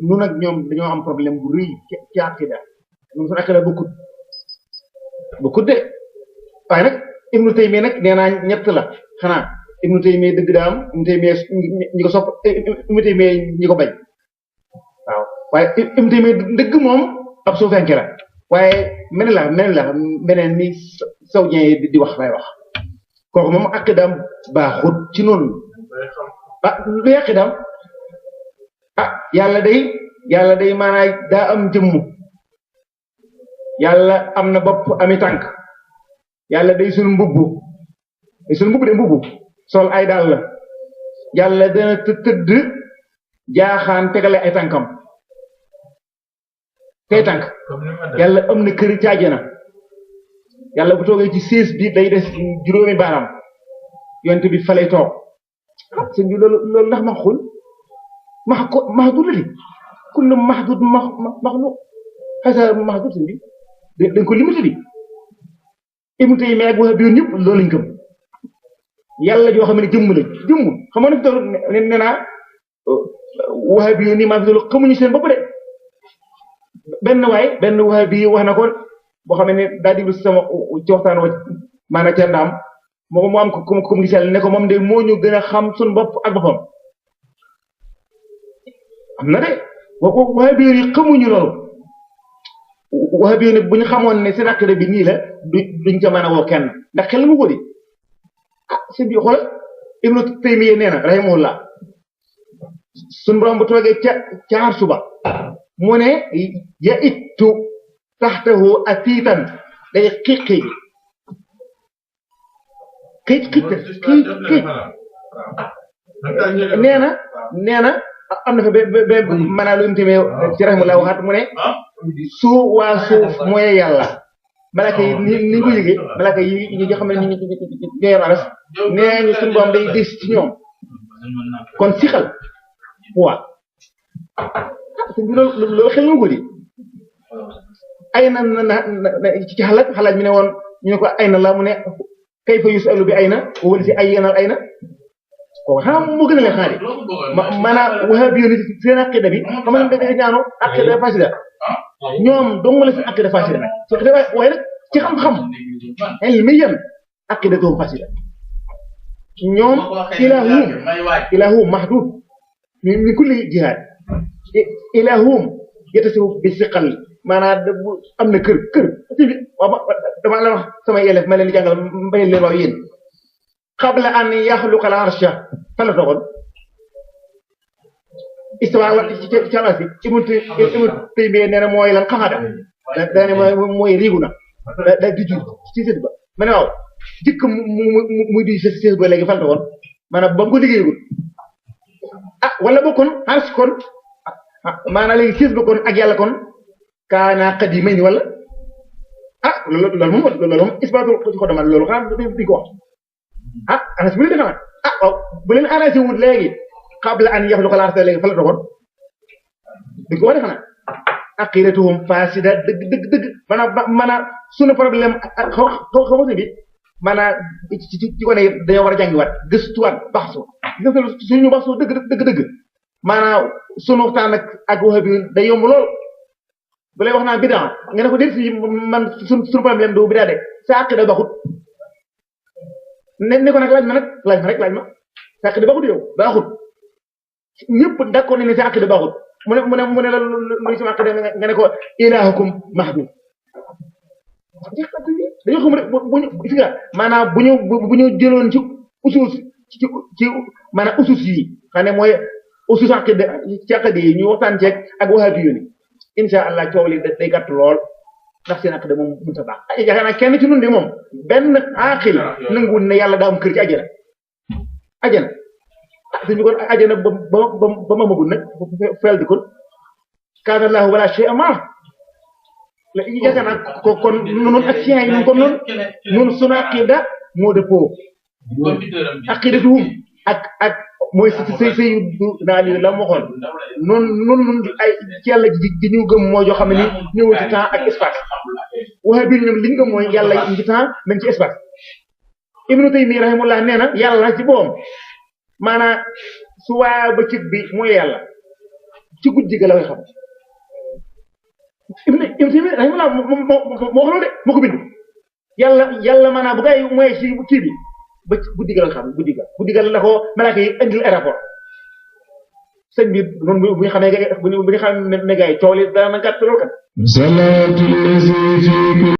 nun ak ñoom dañoo am problème bu rëy ci aqida ñun suñu aqida bokkut de waaye nag Ibnu Taymiya nag nee naa ñett la xanaa Ibnu Taymiya dëgg daa am Ibnu Taymiya ñi ko sopp Ibnu Taymiya ñi ko bañ waaw waaye Ibnu Taymiya dëgg moom ab suufenke la waaye meneen ni saoudien yi di wax lay wax kooku moom aqidaam baaxut ci noonu lu aqidaam yàlla day maanaam daa am jëmm yàlla am na bopp ami tànk yàlla day sul mbubbu de mbubbu sol ay daal la yàlla dana tëdd jaaxaan tegale ay tànkam tey tànk yàlla am na kër ci àjjana yàlla bu toogee ci siis bi day des juróomi baaraam yonte bi fa lay toog sëñ bi loolu ndax maxul mahdud la di kullu mahdud maxluq xasa mahdud sëñ bi dañ ko limité di Ibnu Taymiyya ak Wahàbiun ñëpp loolu lañ gëm yàlla joo xam ne jëmm xam nga ne fi toll nee naa Wahàbiun ni maa fi toll xamuñu seen bopp de benn Wahhabi wax na ko boo xam ne daa diglu sama ci waxtaan wa maanaam ca ndaam moom mu am ko comme gisal ne ko moom de moo ñu gën a xam suñu bopp ak boppam am na de Wahhabi yi xamuñu loolu Wahhabi yi bu ñu xamoon ne seen aqida bi nii la duñ ca mën a woo kenn ndax xel mu ko di seen bi xoolal Ibnu Taymiyya nee na rahimahullah suñu borom bu toogee ca suba mu ne ya ittu taxtahu atiitan day xiqi nee na am na fa ba maanaam lu imtime ci rahimahullah waxaat mu ne waa suuf mooy yàlla malaka yi ni ko yëgee malaka yi ñi nga xam ne ñi ñooy aras nee ñu suñu borom day des ci ñoom kon sixal waaw loolu xel nga ko di ay na ci xalaat mi ne woon ñu ne ko ay na la mu ne kayfa yusalu bi ay na wala si ay yenal ay na kooku xanaa moo gën a leen xaari maanaam Wahhabiun seen aqida bi xam nga da ñaano aqida fasida ñoom dong la seen aqida fasida nag waaye nag ci xam-xam ilmiyan aqida doom fasida ñoom ilahum mahdud min kulli jihaad ilahum yatasifu bi siqal maanaam am na kër dama la wax samay élèves ma leen di jàngal mbay leen waaw yéen qabla an yaxluqa al arsha fan la toogoon istawa ci aras bi Ibnu Taymiyya nee na mooy lan xaxada daa ne mooy riigu na da di jur ci sét ba ma ne waaw jëkk muy di sées ba léegi fan la toogoon maanaam ba mu ko liggéeyagul wala ba kon ars kon maanaam léegi sées ba kon ak yàlla kon kaana qadiimayni wala loolu moom isbaatu ko dama loolu xanaa duñ ko wax anas bu leen defee waaw bu leen arrangé wut léegi qabla an yaxluqa al-arda léegi fa la toogoon duñ ko war a xanaa aqidatuhum fasida dëgg maanaam sunu problème xaw bi maanaam ci ko ne dañoo war a jàngiwaat gëstuwaat baxsu suñu baxsu dëgg maanaam sunu waxtaan ak Wahhabi day yomb lool bu lay wax naa bidaa nga ne ko déet fii man sunu problème du bidaa de sa aqida baxut ne ko nag laaj ma sa aqida baxut yow baxut ñëpp d'accord ne sa aqida baxut mu ne la luy sama aqida nga ne ko ilahukum mahdud dañoo xam rek buñu gis nga maanaam bu ñu jëloon ci usus ci maanaam usus yi xam ne mooy usus aqida ci aqida yi ñu waxtaan ceeg ak Wahhabi yi insha allah coow li day gàtt lool ndax seen aqida moom mënut a baax yaakaar naa kenn ci nun de moom benn aqil nanguwul ne yàlla daa am kër ci ajana suñu kon ajana ba ma magul nag fel di kon kaana laahu wala shay'a ma yaakaar naa kon noonu ak sien yi ñun kon noonu sunu aqida moo dëppoo aqidatuhum ak mooy sëy naa li la ma waxoon noonu ay ci yàlla ji ñu gëm mooy joo xam ne ni ñëwul ci temps ak espace Wahhabi ñoom li ñu gëm mooy yàlla ci temps même ci espace Ibnu Taymiyya rahimahullah nee na yàlla ci boppam maanaam su waa bëccëg bi mooy yàlla ci guddi ga la koy xam Ibn Taymiya rahimahullah moo wax loolu de moo ko bind yàlla maanaam bu gaa yi mooy ci kii bi ba guddi ga la xam guddi ga la ko malaaka yi indil ay rapport sëñ bi noonu bu ñu xamee bu ñu xamee ne gaa yi coow li dana gàtt lool kat